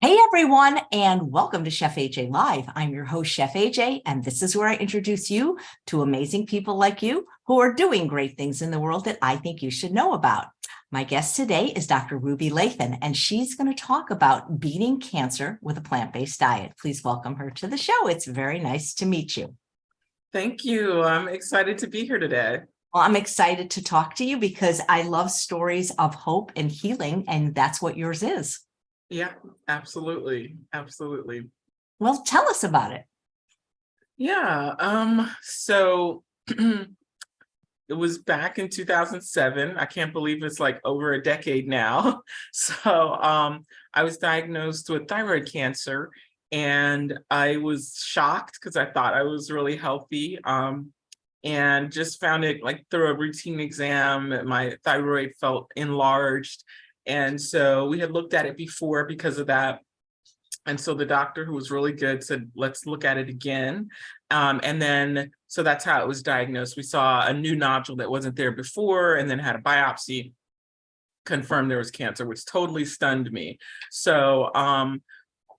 Hey everyone, and welcome to Chef AJ Live. I'm your host, Chef AJ, and this is where I introduce you to amazing people like you who are doing great things in the world that I think you should know about. My guest today is Dr. Ruby Lathon, and she's going to talk about beating cancer with a plant-based diet. Please welcome her to the show. It's very nice to meet you. Thank you. I'm excited to be here today. Well, I'm excited to talk to you because I love stories of hope and healing, and that's what yours is. Yeah, absolutely. Absolutely. Well, tell us about it. Yeah. So it was back in 2007. I can't believe it's like over a decade now. So I was diagnosed with thyroid cancer, and I was shocked because I thought I was really healthy. And just found it like through a routine exam, my thyroid felt enlarged. And so we had looked at it before because of that. And so the doctor, who was really good, said, let's look at it again. So that's how it was diagnosed. We saw a new nodule that wasn't there before, and then had a biopsy, confirmed there was cancer, which totally stunned me. So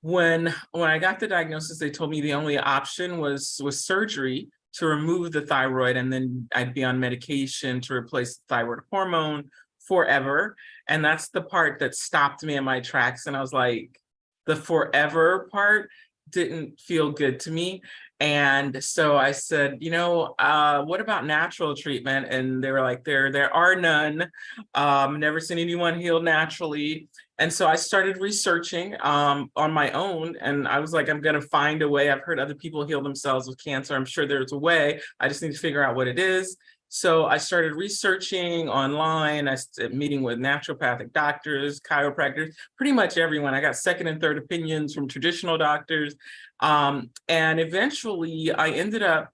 when I got the diagnosis, they told me the only option was surgery to remove the thyroid, and then I'd be on medication to replace the thyroid hormone forever. And that's the part that stopped me in my tracks. And I was like, the forever part didn't feel good to me. And so I said, what about natural treatment? And they were like, there are none. Never seen anyone heal naturally. And so I started researching on my own, and I was like, I'm going to find a way. I've heard other people heal themselves with cancer. I'm sure there's a way. I just need to figure out what it is. So I started researching online. I started meeting with naturopathic doctors, chiropractors, pretty much everyone. I got second and third opinions from traditional doctors. And eventually I ended up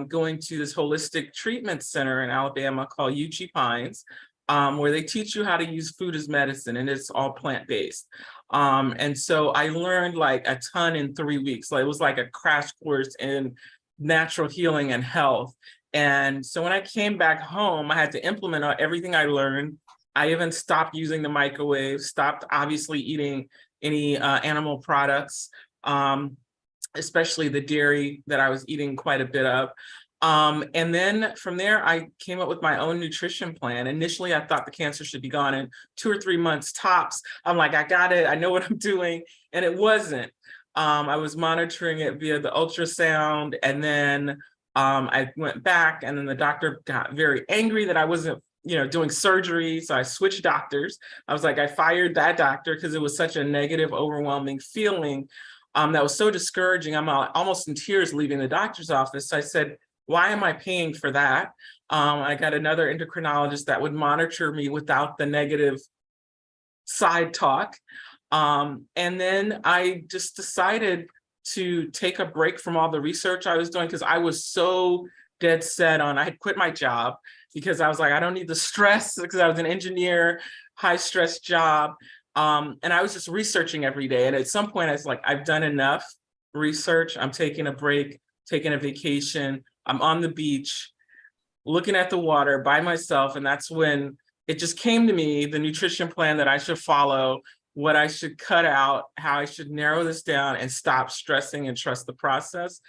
going to this holistic treatment center in Alabama called UG Pines, where they teach you how to use food as medicine, and it's all plant-based. And so I learned like a ton in 3 weeks. Like, it was like a crash course in natural healing and health. And so when I came back home, I had to implement everything I learned. I even stopped using the microwave, stopped obviously eating any animal products, especially the dairy that I was eating quite a bit of. And then from there, I came up with my own nutrition plan. Initially, I thought the cancer should be gone in 2 or 3 months tops. I'm like, I got it. I know what I'm doing. And it wasn't. I was monitoring it via the ultrasound, and then I went back, and then the doctor got very angry that I wasn't, doing surgery. So I switched doctors. I was like, I fired that doctor because it was such a negative, overwhelming feeling that was so discouraging. I'm almost in tears leaving the doctor's office. So I said, why am I paying for that? I got another endocrinologist that would monitor me without the negative side talk. And then I just decided to take a break from all the research I was doing, because I was so dead set on, I had quit my job because I was like, I don't need the stress, because I was an engineer, high stress job. And I was just researching every day. And at some point I was like, I've done enough research. I'm taking a break, taking a vacation. I'm on the beach, looking at the water by myself. And that's when it just came to me, the nutrition plan that I should follow, what I should cut out, how I should narrow this down and stop stressing and trust the process.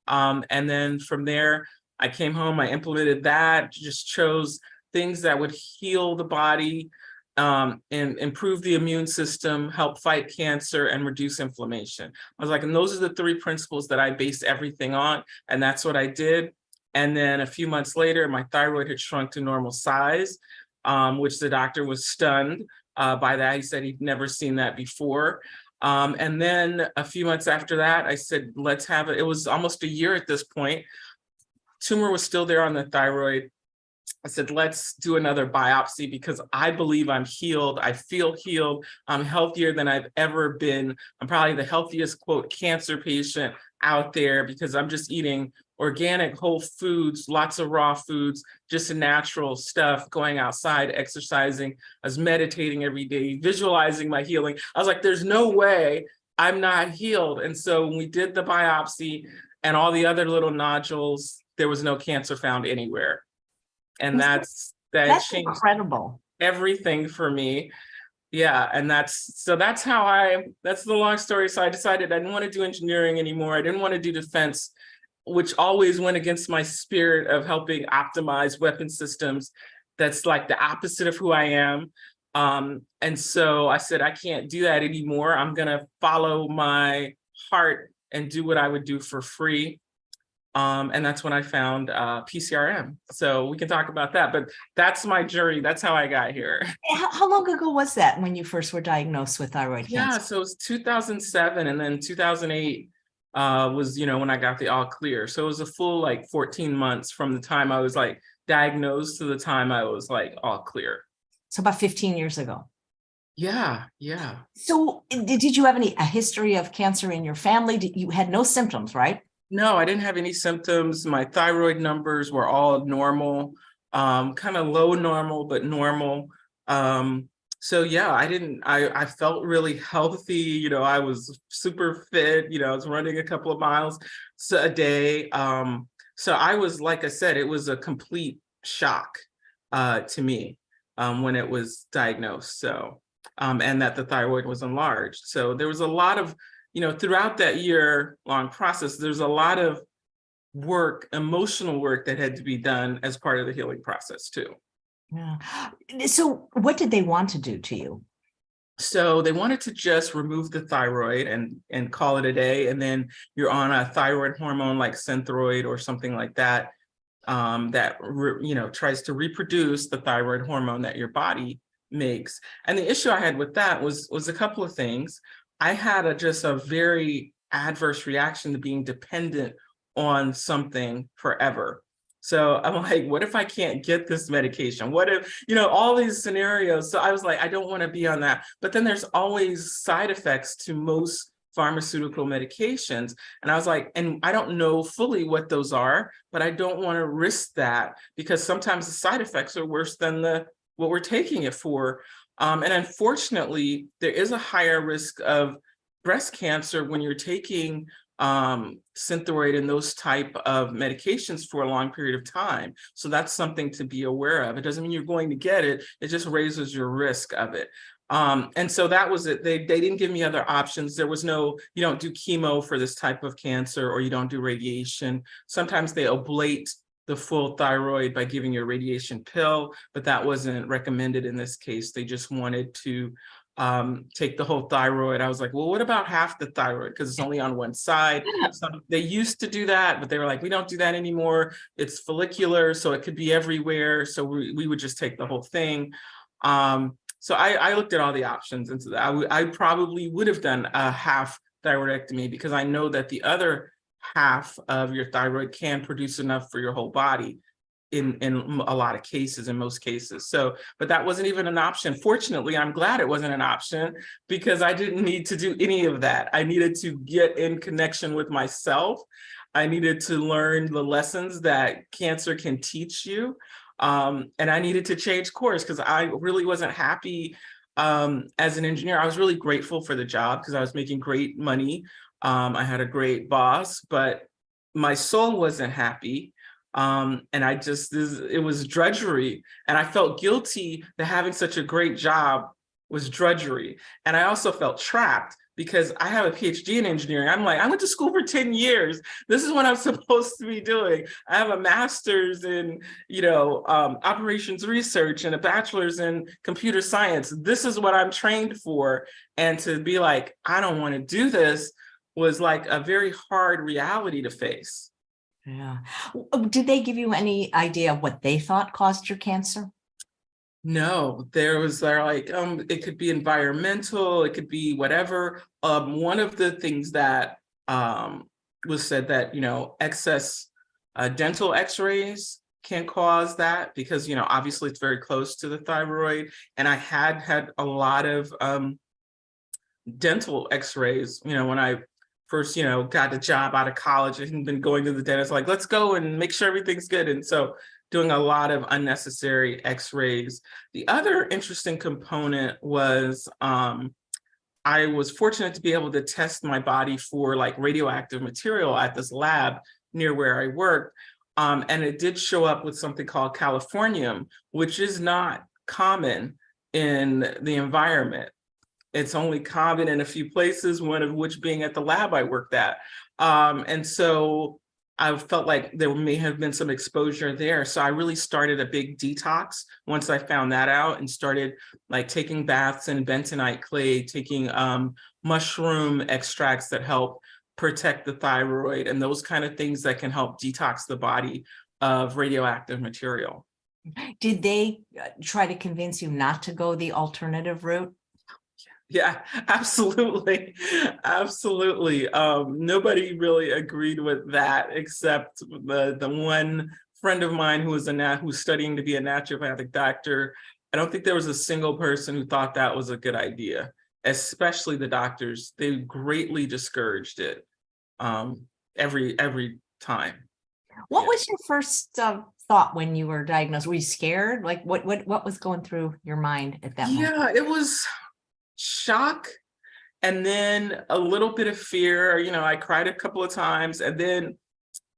And then from there, I came home, I implemented that, just chose things that would heal the body, and improve the immune system, help fight cancer, and reduce inflammation. I was like, and those are the 3 principles that I base everything on. And that's what I did. And then a few months later, my thyroid had shrunk to normal size, which the doctor was stunned by that. He said he'd never seen that before. And then a few months after that, I said, let's have it. It was almost a year at this point. Tumor was still there on the thyroid. I said, let's do another biopsy, because I believe I'm healed. I feel healed. I'm healthier than I've ever been. I'm probably the healthiest, quote, cancer patient out there, because I'm just eating organic, whole foods, lots of raw foods, just natural stuff, going outside, exercising. I was meditating every day, visualizing my healing. I was like, there's no way I'm not healed. And so when we did the biopsy and all the other little nodules, there was no cancer found anywhere. And that That's changed incredible. everything for me. Yeah, and that's the long story. So I decided I didn't want to do engineering anymore. I didn't want to do defense, which always went against my spirit of helping optimize weapon systems. That's like the opposite of who I am. And so I said, I can't do that anymore. I'm gonna follow my heart and do what I would do for free. And that's when I found PCRM. So we can talk about that, but that's my journey. That's how I got here. How long ago was that when you first were diagnosed with thyroid Yeah, cancer? so it's 2007, and then 2008 was, when I got the all clear. So it was a full like 14 months from the time I was like diagnosed to the time I was like all clear. So about 15 years ago. Yeah, yeah. So did you have a history of cancer in your family? You had no symptoms, right? No, I didn't have any symptoms. My thyroid numbers were all normal, kind of low normal, but normal. So yeah, I felt really healthy. I was super fit, I was running a couple of miles a day. So I was, like I said, it was a complete shock to me when it was diagnosed. So, and that the thyroid was enlarged. So there was a lot of, throughout that year-long process, there's a lot of work, emotional work that had to be done as part of the healing process too. Yeah. So what did they want to do to you? So they wanted to just remove the thyroid and call it a day. And then you're on a thyroid hormone like Synthroid or something like that, that tries to reproduce the thyroid hormone that your body makes. And the issue I had with that was a couple of things. I had just a very adverse reaction to being dependent on something forever. So I'm like, what if I can't get this medication? What if, all these scenarios. So I was like, I don't want to be on that. But then there's always side effects to most pharmaceutical medications. And I was like, and I don't know fully what those are, but I don't want to risk that because sometimes the side effects are worse than what we're taking it for. And unfortunately, there is a higher risk of breast cancer when you're taking Synthroid and those type of medications for a long period of time. So that's something to be aware of. It doesn't mean you're going to get it. It just raises your risk of it. And so that was it. They didn't give me other options. There was no, you don't do chemo for this type of cancer, or you don't do radiation. Sometimes they ablate the full thyroid by giving you a radiation pill, but that wasn't recommended in this case. They just wanted to take the whole thyroid. I was like, well, what about half the thyroid? Because it's only on one side. So they used to do that, but they were like, we don't do that anymore. It's follicular, so it could be everywhere. So we would just take the whole thing. So I looked at all the options, and so I probably would have done a half thyroidectomy because I know that the other half of your thyroid can produce enough for your whole body in a lot of cases, in most cases. So, but that wasn't even an option. Fortunately, I'm glad it wasn't an option because I didn't need to do any of that. I needed to get in connection with myself. I needed to learn the lessons that cancer can teach you. And I needed to change course because I really wasn't happy as an engineer. I was really grateful for the job because I was making great money. I had a great boss, but my soul wasn't happy. And it was drudgery. And I felt guilty that having such a great job was drudgery. And I also felt trapped because I have a PhD in engineering. I'm like, I went to school for 10 years. This is what I'm supposed to be doing. I have a master's in, operations research and a bachelor's in computer science. This is what I'm trained for. And to be like, I don't want to do this was like a very hard reality to face. Yeah. Did they give you any idea of what they thought caused your cancer? No, they're like, it could be environmental, it could be whatever. One of the things that was said that, excess dental x-rays can cause that because, obviously it's very close to the thyroid. And I had a lot of dental x-rays, when I first, got a job out of college and been going to the dentist, like, let's go and make sure everything's good. And so doing a lot of unnecessary x-rays. The other interesting component was I was fortunate to be able to test my body for like radioactive material at this lab near where I worked. And it did show up with something called californium, which is not common in the environment. It's only common in a few places, one of which being at the lab I worked at. And so I felt like there may have been some exposure there. So I really started a big detox once I found that out, and started like taking baths in bentonite clay, taking mushroom extracts that help protect the thyroid, and those kind of things that can help detox the body of radioactive material. Did they try to convince you not to go the alternative route? Yeah, absolutely. Absolutely. Nobody really agreed with that except the one friend of mine who was who's studying to be a naturopathic doctor. I don't think there was a single person who thought that was a good idea, especially the doctors. They greatly discouraged it every time. What Yeah. was your first thought when you were diagnosed? Were you scared? Like what was going through your mind at that moment? Yeah, it was shock, and then a little bit of fear. I cried a couple of times, and then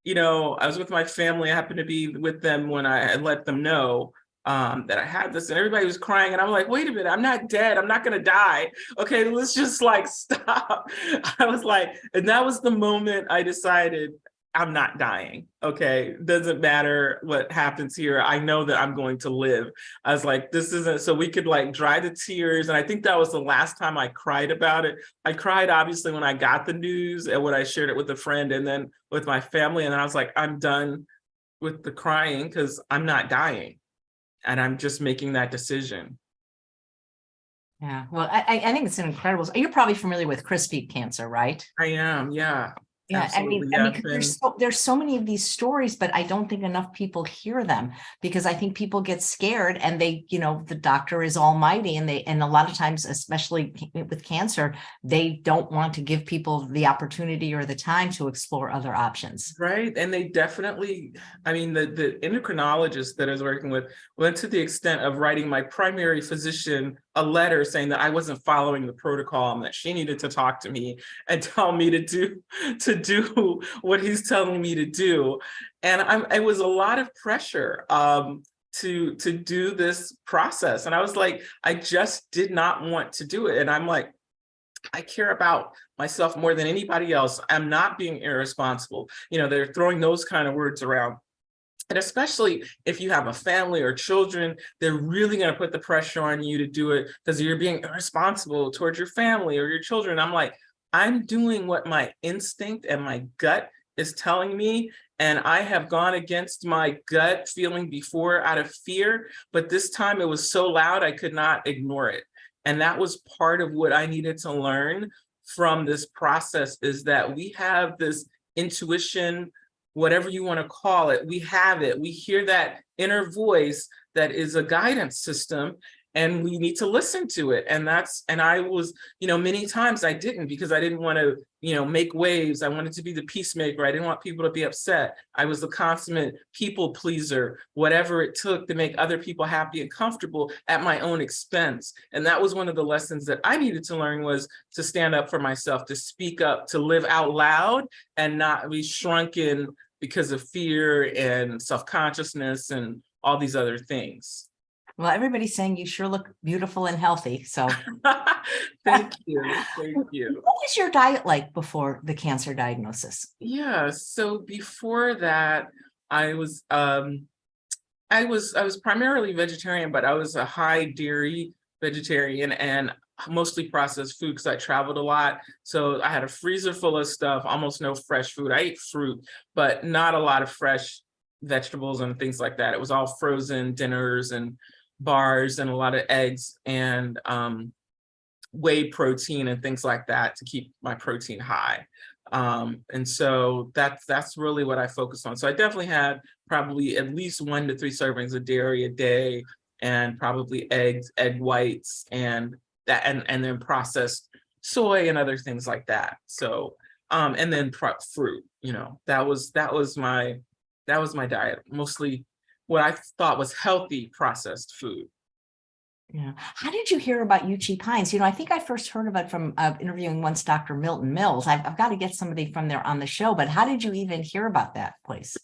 I was with my family. I happened to be with them when I had let them know that I had this, and everybody was crying, and I'm like, wait a minute, I'm not dead, I'm not gonna die, okay, let's just like stop. I was like, and that was the moment I decided I'm not dying. Okay, doesn't matter what happens here, I know that I'm going to live. I was like, this isn't, so we could like dry the tears. And I think that was the last time I cried about it. I cried obviously when I got the news and when I shared it with a friend and then with my family. And then I was like, I'm done with the crying because I'm not dying. And I'm just making that decision. Yeah, well, I think it's an incredible. You're probably familiar with crispy cancer, right? I am, yeah. Yeah, Absolutely. I Yeah, mean, 'cause there's so many of these stories, but I don't think enough people hear them, because I think people get scared and they, the doctor is almighty, and a lot of times, especially with cancer, they don't want to give people the opportunity or the time to explore other options. right. And they definitely, I mean, the endocrinologist that I was working with went to the extent of writing my primary physician a letter saying that I wasn't following the protocol and that she needed to talk to me and tell me to do what he's telling me to do. And it was a lot of pressure to do this process. And I was like, I just did not want to do it. And I'm like, I care about myself more than anybody else. I'm not being irresponsible. They're throwing those kind of words around. And especially if you have a family or children, they're really going to put the pressure on you to do it because you're being irresponsible towards your family or your children. I'm like, I'm doing what my instinct and my gut is telling me. And I have gone against my gut feeling before out of fear, but this time it was so loud I could not ignore it. And that was part of what I needed to learn from this process, is that we have this intuition, whatever you want to call it, we have it. We hear that inner voice that is a guidance system, and we need to listen to it. And I was, many times I didn't, because I didn't want to, make waves. I wanted to be the peacemaker. I didn't want people to be upset. I was the consummate people pleaser, whatever it took to make other people happy and comfortable at my own expense. And that was one of the lessons that I needed to learn, was to stand up for myself, to speak up, to live out loud and not be shrunken because of fear and self-consciousness and all these other things. Well, everybody's saying you sure look beautiful and healthy. So Thank you. Thank you. What was your diet like before the cancer diagnosis? Yeah. So before that, I was primarily vegetarian, but I was a high dairy vegetarian and mostly processed food because I traveled a lot. So I had a freezer full of stuff, almost no fresh food. I ate fruit, but not a lot of fresh vegetables and things like that. It was all frozen dinners and bars and a lot of eggs and whey protein and things like that to keep my protein high. And so that's really what I focused on. So I definitely had probably at least 1 to 3 servings of dairy a day, and probably egg whites and then processed soy and other things like that. So and then fruit, that was my diet, mostly what I thought was healthy processed food. Yeah. How did you hear about Uchee Pines? I think I first heard of it from interviewing once Dr. Milton Mills. I've got to get somebody from there on the show, but how did you even hear about that place?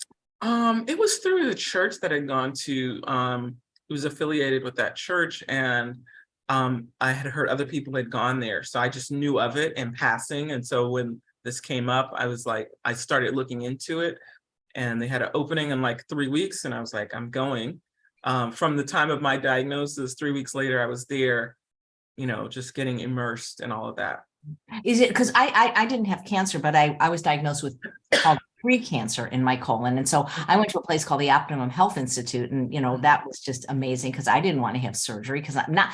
It was through the church that I'd gone to. It was affiliated with that church, and I had heard other people had gone there, so I just knew of it in passing. And so when this came up, I was like, I started looking into it, and they had an opening in like 3 weeks, and I was like, I'm going. From the time of my diagnosis, 3 weeks later, I was there, just getting immersed in all of that. Is it because I didn't have cancer, but I was diagnosed with called pre-cancer in my colon. And so I went to a place called the Optimum Health Institute. And, that was just amazing because I didn't want to have surgery because I'm not,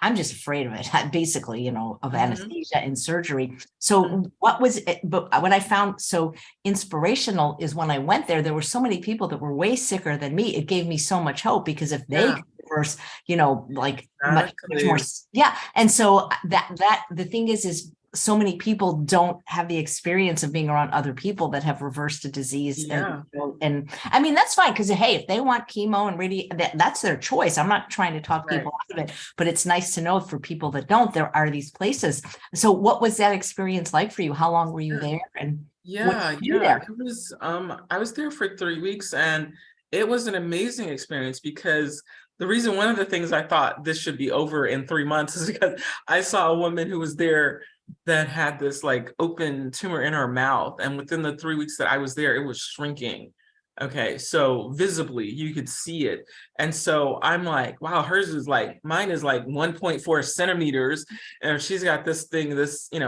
I'm just afraid of it, basically, of anesthesia and surgery. So what was it? But what I found so inspirational is when I went there, there were so many people that were way sicker than me. It gave me so much hope because if they could reverse, like much more. Yeah. And so that the thing is so many people don't have the experience of being around other people that have reversed a disease. And I mean, that's fine. Because hey, if they want chemo and really that's their choice. I'm not trying to talk people out of it, but it's nice to know for people that don't, there are these places. So what was that experience like for you? How long were you there? And it was, I was there for 3 weeks, and it was an amazing experience because one of the things I thought this should be over in 3 months is because I saw a woman who was there that had this like open tumor in her mouth. And within the 3 weeks that I was there, it was shrinking. Okay. So visibly you could see it. And so I'm like, wow, mine is like 1.4 centimeters. And she's got this thing,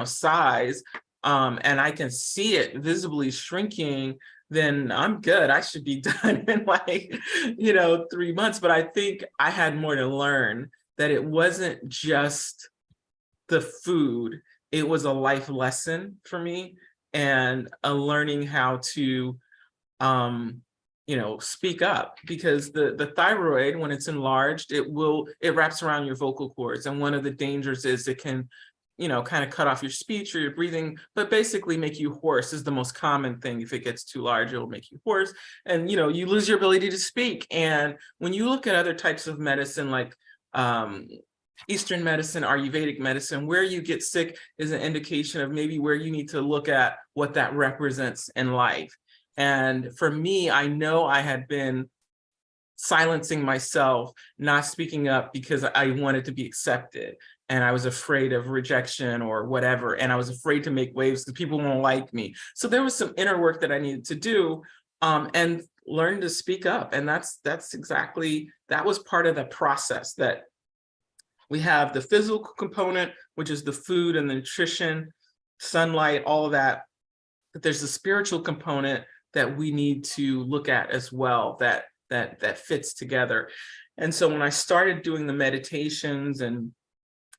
size, and I can see it visibly shrinking, then I'm good. I should be done in like, 3 months. But I think I had more to learn, that it wasn't just the food. It was a life lesson for me, and a learning how to, speak up, because the thyroid, when it's enlarged, it wraps around your vocal cords. And one of the dangers is it can, kind of cut off your speech or your breathing, but basically make you hoarse is the most common thing. If it gets too large, it'll make you hoarse, and, you lose your ability to speak. And when you look at other types of medicine, like, Eastern medicine, Ayurvedic medicine, where you get sick is an indication of maybe where you need to look at what that represents in life. And for me, I know I had been silencing myself, not speaking up because I wanted to be accepted. And I was afraid of rejection or whatever. And I was afraid to make waves because people won't like me. So there was some inner work that I needed to do, and learn to speak up. And that was part of the process. That we have the physical component, which is the food and the nutrition, sunlight, all of that. But there's the spiritual component that we need to look at as well, that fits together. And so when I started doing the meditations and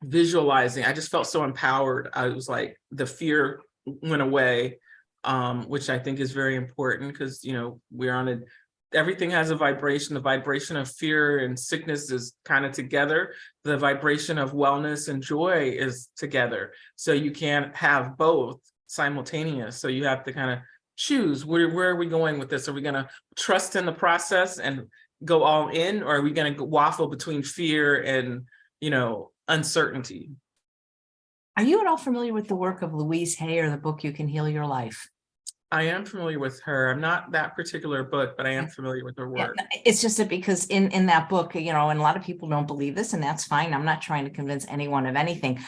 visualizing, I just felt so empowered. I was like, the fear went away, which I think is very important, because, everything has a vibration. The vibration of fear and sickness is kind of together. The vibration of wellness and joy is together. So you can't have both simultaneous. So you have to kind of choose, where are we going with this? Are we going to trust in the process and go all in, or are we going to waffle between fear and, uncertainty? Are you at all familiar with the work of Louise Hay or the book You Can Heal Your Life? I am familiar with her. I'm not that particular book, but I am familiar with her work. It's just that because in that book, and a lot of people don't believe this, and that's fine. I'm not trying to convince anyone of anything.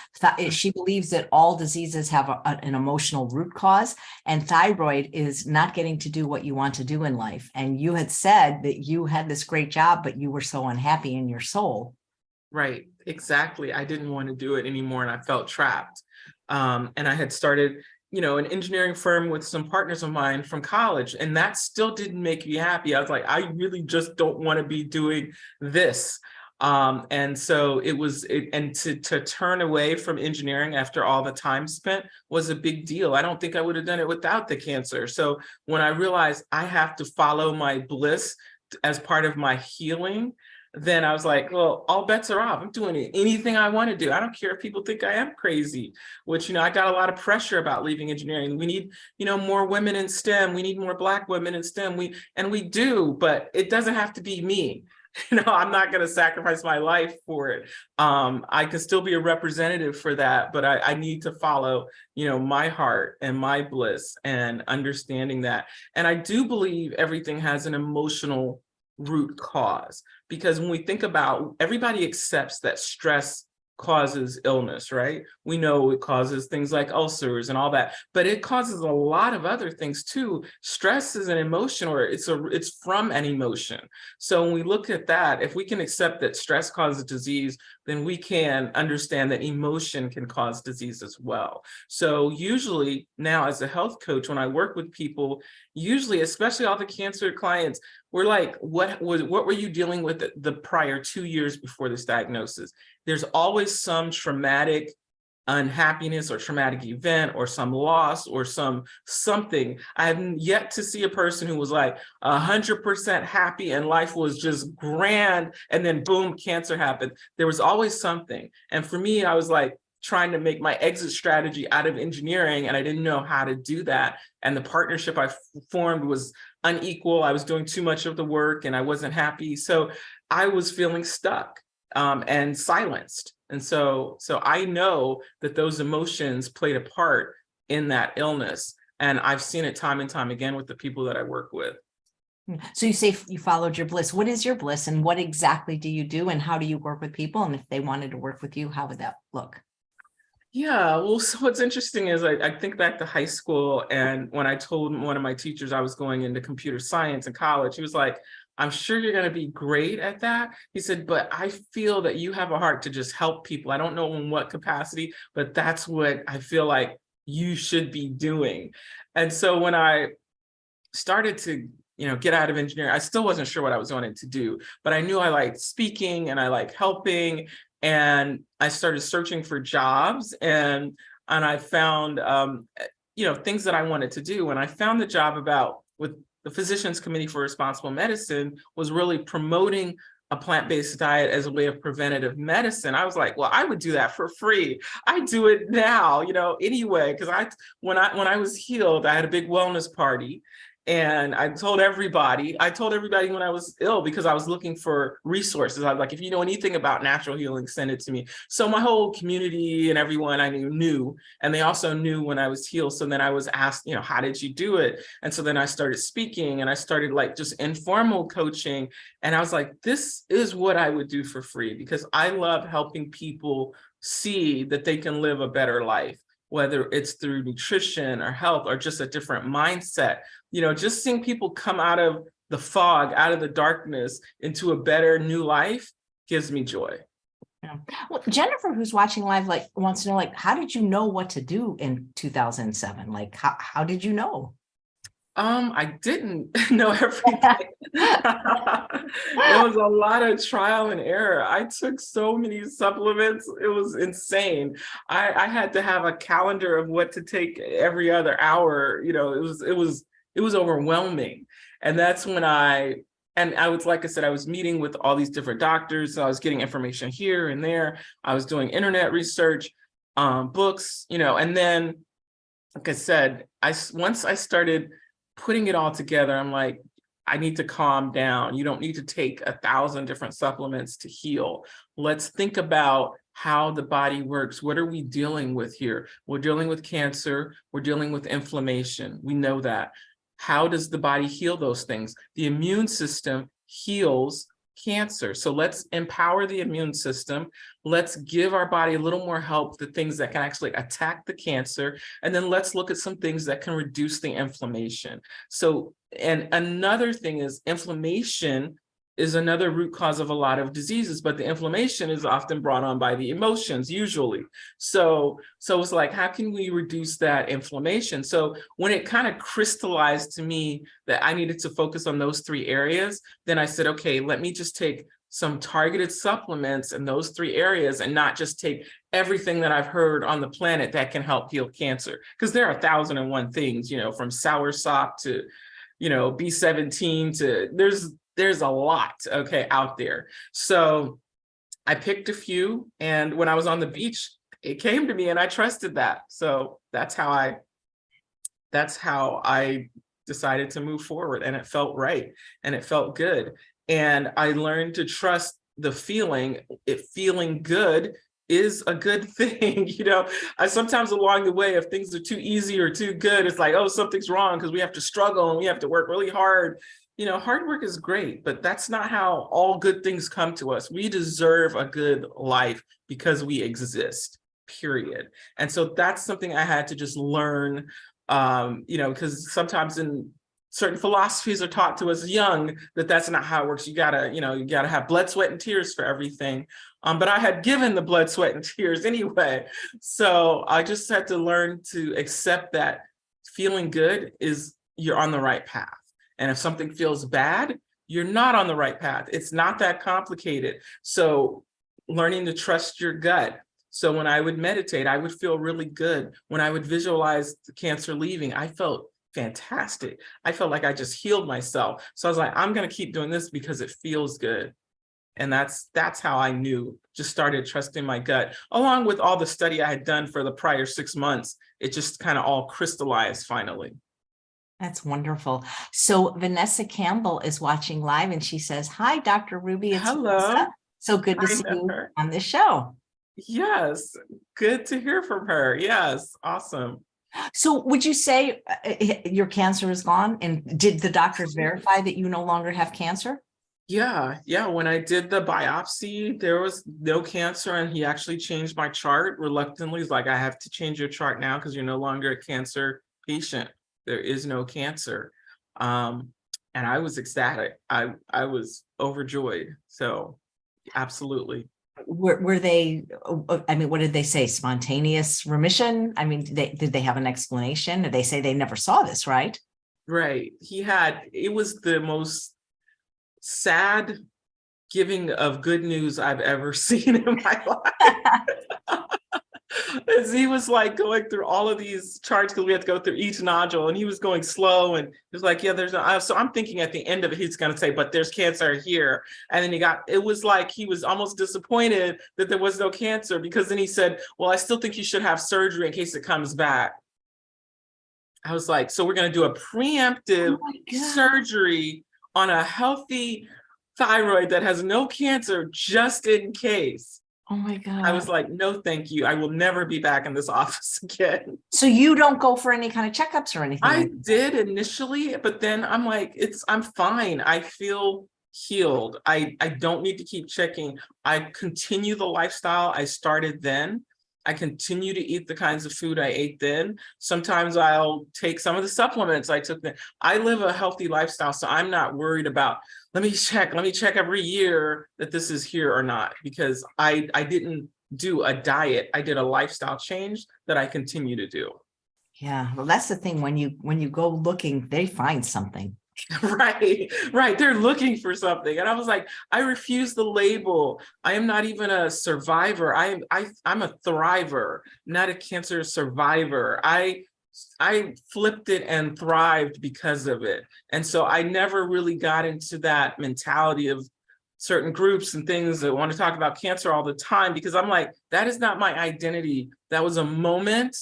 She believes that all diseases have an emotional root cause, and thyroid is not getting to do what you want to do in life. And you had said that you had this great job, but you were so unhappy in your soul. Right, exactly. I didn't want to do it anymore, and I felt trapped. And I had started an engineering firm with some partners of mine from college, and that still didn't make me happy. I was like, I really just don't want to be doing this. And so to turn away from engineering after all the time spent was a big deal. I don't think I would have done it without the cancer. So when I realized I have to follow my bliss as part of my healing, then I was like, well, all bets are off. I'm doing anything I want to do. I don't care if people think I am crazy, which, I got a lot of pressure about leaving engineering. We need, more women in STEM. We need more Black women in STEM. We do, but it doesn't have to be me. I'm not going to sacrifice my life for it. I can still be a representative for that, but I need to follow, my heart and my bliss, and understanding that. And I do believe everything has an emotional root cause, because when we think about, everybody accepts that stress causes illness, right? We know it causes things like ulcers and all that, but it causes a lot of other things too. Stress is an emotion, or it's from an emotion. So when we look at that, if we can accept that stress causes disease, then we can understand that emotion can cause disease as well. So usually now, as a health coach, when I work with people, usually, especially all the cancer clients, we're like, what were you dealing with the prior 2 years before this diagnosis? There's always some traumatic unhappiness or traumatic event or some loss or something. I have yet to see a person who was like 100% happy and life was just grand, and then boom, cancer happened. There was always something. And for me, I was like trying to make my exit strategy out of engineering, and I didn't know how to do that. And the partnership I formed was unequal. I was doing too much of the work and I wasn't happy. So I was feeling stuck and silenced. And so I know that those emotions played a part in that illness. And I've seen it time and time again with the people that I work with. So you say you followed your bliss. What is your bliss, and what exactly do you do, and how do you work with people? And if they wanted to work with you, how would that look? Yeah, well, so what's interesting is I think back to high school, and when I told one of my teachers I was going into computer science in college, he was like, I'm sure you're going to be great at that. He said, but I feel that you have a heart to just help people. I don't know in what capacity, but that's what I feel like you should be doing. And so when I started to get out of engineering, I still wasn't sure what I was wanting to do, but I knew I liked speaking and I liked helping. And I started searching for jobs, and I found things that I wanted to do. And I found the job with the Physicians Committee for Responsible Medicine was really promoting a plant-based diet as a way of preventative medicine. I was like, well, I would do that for free. I do it now, anyway, because when I was healed, I had a big wellness party. And I told everybody when I was ill, because I was looking for resources. I was like, if you know anything about natural healing, send it to me. So my whole community and everyone I knew, and they also knew when I was healed. So then I was asked, how did you do it? And so then I started speaking, and I started like just informal coaching. And I was like, this is what I would do for free, because I love helping people see that they can live a better life, whether it's through nutrition or health or just a different mindset. Just seeing people come out of the fog, out of the darkness into a better new life gives me joy. Yeah. Well, Jennifer, who's watching live, wants to know, how did you know what to do in 2007? How did you know? I didn't know everything. It was a lot of trial and error. I took so many supplements. It was insane. I had to have a calendar of what to take every other hour. It was overwhelming. And that's when I was, like I said, I was meeting with all these different doctors. So I was getting information here and there. I was doing internet research, books, and then, like I said, once I started putting it all together, I'm like, I need to calm down. You don't need to take 1,000 different supplements to heal. Let's think about how the body works. What are we dealing with here? We're dealing with cancer. We're dealing with inflammation. We know that. How does the body heal those things? The immune system heals cancer. So let's empower the immune system. Let's give our body a little more help, the things that can actually attack the cancer. And then let's look at some things that can reduce the inflammation. So, and another thing is inflammation is another root cause of a lot of diseases, but the inflammation is often brought on by the emotions, usually. So it's like, how can we reduce that inflammation? So when it kind of crystallized to me that I needed to focus on those 3 areas, then I said, okay, let me just take some targeted supplements in those 3 areas and not just take everything that I've heard on the planet that can help heal cancer. Because there are 1,001 things, from soursop to, B17 to there's a lot, out there. So I picked a few, and when I was on the beach, it came to me and I trusted that. So that's how I decided to move forward, and it felt right and it felt good. And I learned to trust the feeling. Feeling good is a good thing. I sometimes along the way, if things are too easy or too good, it's like, oh, something's wrong, because we have to struggle and we have to work really hard. hard work is great, but that's not how all good things come to us. We deserve a good life because we exist, period. And so that's something I had to just learn, because sometimes in certain philosophies are taught to us young that that's not how it works. You gotta have blood, sweat, and tears for everything. But I had given the blood, sweat, and tears anyway. So I just had to learn to accept that feeling good is you're on the right path. And if something feels bad, you're not on the right path. It's not that complicated. So learning to trust your gut. So when I would meditate, I would feel really good. When I would visualize the cancer leaving, I felt fantastic. I felt like I just healed myself. So I was like, I'm going to keep doing this because it feels good. And that's how I just started trusting my gut, along with all the study I had done for the prior 6 months. It just kind of all crystallized finally. That's wonderful. So Vanessa Campbell is watching live and she says, hi, Dr. Ruby. It's Hello. Vanessa. So good to see you on this show. Yes, good to hear from her. Yes, awesome. So would you say your cancer is gone? And did the doctors verify that you no longer have cancer? Yeah. When I did the biopsy, there was no cancer, and he actually changed my chart reluctantly. He's like, I have to change your chart now because you're no longer a cancer patient. There is no cancer. And I was ecstatic. I was overjoyed. So absolutely. Were they, I mean, what did they say? Spontaneous remission? I mean, did they have an explanation? Did they say they never saw this, right? Right. It was the most sad giving of good news I've ever seen in my life. As he was like going through all of these charts, because we had to go through each nodule, and he was going slow, and he was like, yeah, there's no, so I'm thinking at the end of it, he's going to say, but there's cancer here. And then it was like he was almost disappointed that there was no cancer, because then he said, well, I still think you should have surgery in case it comes back. I was like, so we're going to do a preemptive surgery on a healthy thyroid that has no cancer just in case. Oh my God. I was like, no, thank you. I will never be back in this office again. So you don't go for any kind of checkups or anything? I did initially, but then I'm like, I'm fine. I feel healed. I don't need to keep checking. I continue the lifestyle I started then. I continue to eat the kinds of food I ate then. Sometimes I'll take some of the supplements I took then. I live a healthy lifestyle, so I'm not worried about, let me check every year that this is here or not, because I didn't do a diet. I did a lifestyle change that I continue to do. Yeah, well, that's the thing. When you go looking, they find something. Right. They're looking for something. And I was like, I refuse the label. I am not even a survivor. I'm a thriver, not a cancer survivor. I flipped it and thrived because of it. And so I never really got into that mentality of certain groups and things that want to talk about cancer all the time, because I'm like, that is not my identity. That was a moment.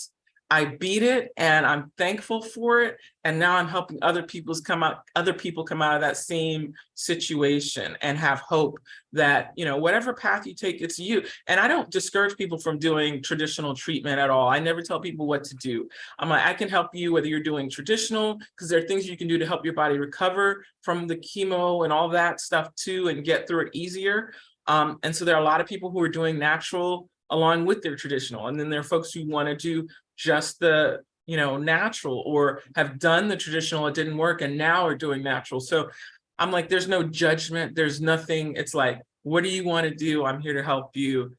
I beat it, and I'm thankful for it. And now I'm helping other people come out of that same situation and have hope that, whatever path you take, it's you. And I don't discourage people from doing traditional treatment at all. I never tell people what to do. I'm like, I can help you whether you're doing traditional, because there are things you can do to help your body recover from the chemo and all that stuff too, and get through it easier. And so there are a lot of people who are doing natural along with their traditional. And then there are folks who want to do just the natural, or have done the traditional, it didn't work, and now are doing natural. So I'm like, there's no judgment, there's nothing. It's like, what do you want to do? I'm here to help you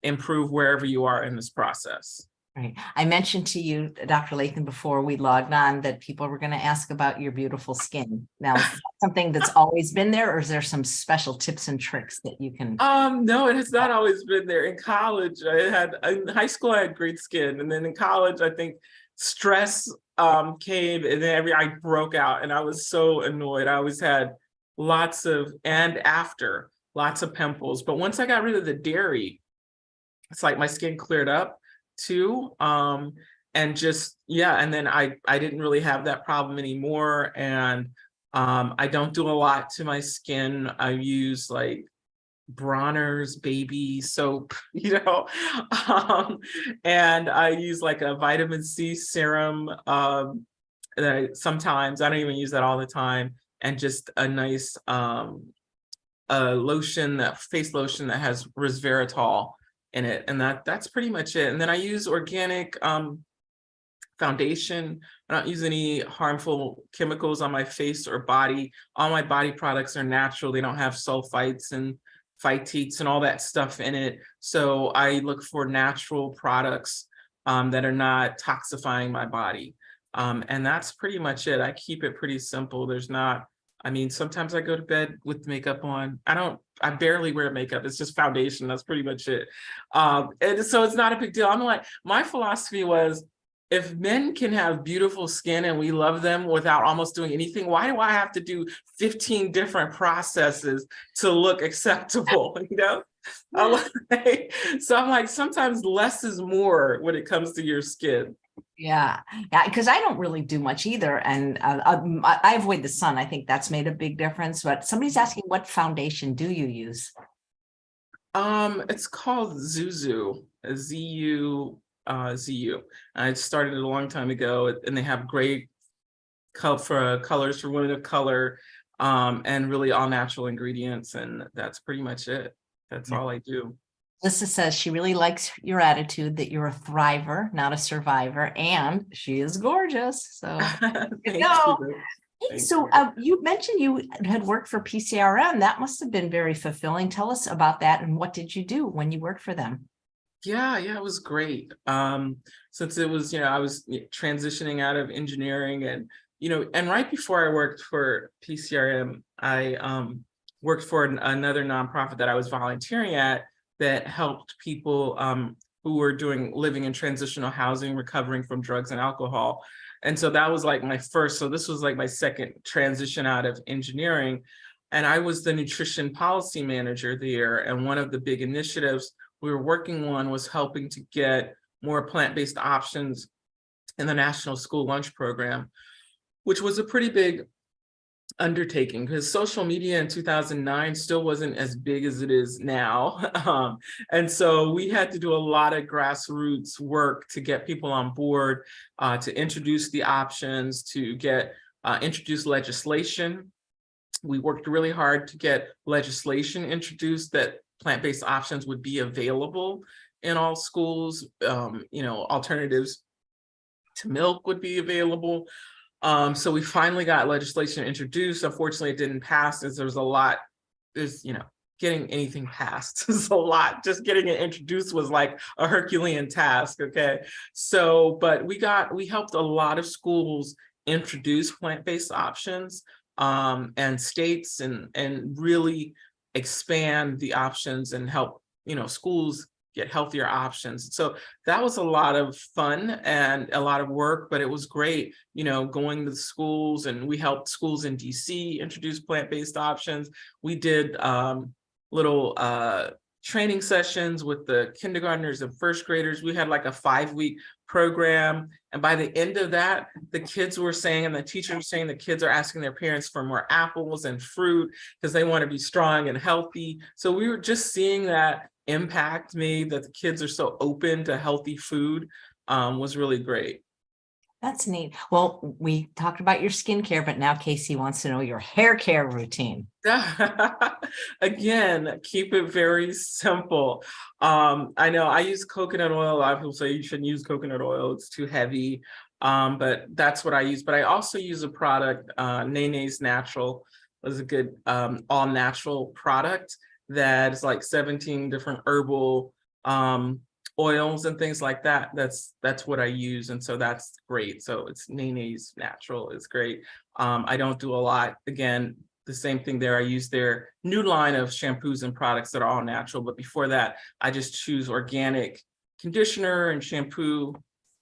improve wherever you are in this process. Right. I mentioned to you, Dr. Lathon, before we logged on, that people were going to ask about your beautiful skin. Now, is that something that's always been there, or is there some special tips and tricks that you can? No, it has not always been there. In college, in high school, I had great skin. And then in college, I think stress came, and then I broke out, and I was so annoyed. I always had lots of pimples. But once I got rid of the dairy, it's like my skin cleared up too. And just, and then I didn't really have that problem anymore. And I don't do a lot to my skin. I use like Bronner's baby soap, and I use like a vitamin C serum that sometimes, I don't even use that all the time. and just a nice lotion, that face lotion that has resveratrol in it, and that's pretty much it. And then I use organic foundation. I don't use any harmful chemicals on my face or body. All my body products are natural. They don't have sulfites and phytates and all that stuff in it. So I look for natural products that are not toxifying my body. And that's pretty much it. I keep it pretty simple. There's not, I mean, sometimes I go to bed with makeup on. I barely wear makeup. It's just foundation. That's pretty much it. And so it's not a big deal. I'm like, my philosophy was, if men can have beautiful skin and we love them without almost doing anything, why do I have to do 15 different processes to look acceptable, you know? So I'm like, sometimes less is more when it comes to your skin. Yeah, because I don't really do much either. And I avoid the sun. I think that's made a big difference. But somebody's asking, what foundation do you use? It's called Zuzu, ZU. I started it a long time ago, and they have great colors for women of color, and really all natural ingredients, and that's pretty much it. That's all I do. Lisa says she really likes your attitude, that you're a thriver, not a survivor, and she is gorgeous. So Thank you. So you mentioned you had worked for PCRM. That must have been very fulfilling. Tell us about that, and what did you do when you worked for them? Yeah, it was great. Since it was, I was transitioning out of engineering, and, and right before I worked for PCRM, I worked for another nonprofit that I was volunteering at that helped people who were living in transitional housing, recovering from drugs and alcohol. And so that was like my first, so this was like my second transition out of engineering. And I was the nutrition policy manager there. And one of the big initiatives we were working on was helping to get more plant-based options in the National School Lunch Program, which was a pretty big undertaking because social media in 2009 still wasn't as big as it is now. And so we had to do a lot of grassroots work to get people on board, to introduce the options, to get introduce legislation. We worked really hard to get legislation introduced that plant-based options would be available in all schools. Alternatives to milk would be available. So we finally got legislation introduced. Unfortunately, it didn't pass as getting anything passed is a lot. Just getting it introduced was like a Herculean task, okay? So, but we helped a lot of schools introduce plant-based options, and states, and really expand the options and help, schools get healthier options. So that was a lot of fun and a lot of work, but it was great, going to the schools, and we helped schools in DC introduce plant-based options. We did little training sessions with the kindergartners and first graders. We had like a 5-week program. And by the end of that, the kids were saying, and the teachers were saying, the kids are asking their parents for more apples and fruit because they want to be strong and healthy. So we were just seeing that impact made, that the kids are so open to healthy food, was really great. That's neat. Well, we talked about your skincare, but now Casey wants to know your hair care routine. Again, keep it very simple. I know I use coconut oil. A lot of people say you shouldn't use coconut oil, it's too heavy. But that's what I use. But I also use a product, Nene's Natural is a good all natural product that is like 17 different herbal oils and things like that. That's what I use, and so that's great. So it's Nene's Natural is great. I don't do a lot. Again, the same thing there. I use their new line of shampoos and products that are all natural, but before that, I just choose organic conditioner and shampoo,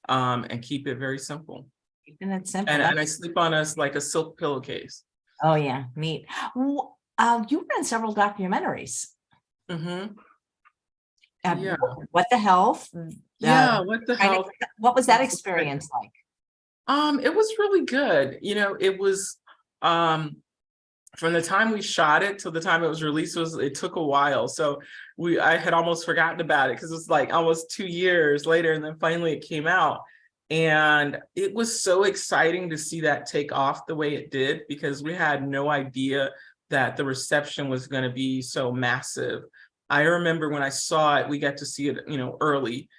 and keep it very simple. Keeping it simple. And I sleep on like a silk pillowcase. Oh yeah, neat. You were in several documentaries. Mm-hmm. Yeah. What the Health? Yeah, What the Health? What was that experience like? It was really good. It was from the time we shot it till the time it was released, it took a while. So I had almost forgotten about it because it was like almost 2 years later, and then finally it came out. And it was so exciting to see that take off the way it did, because we had no idea that the reception was going to be so massive. I remember when I saw it, we got to see it, early.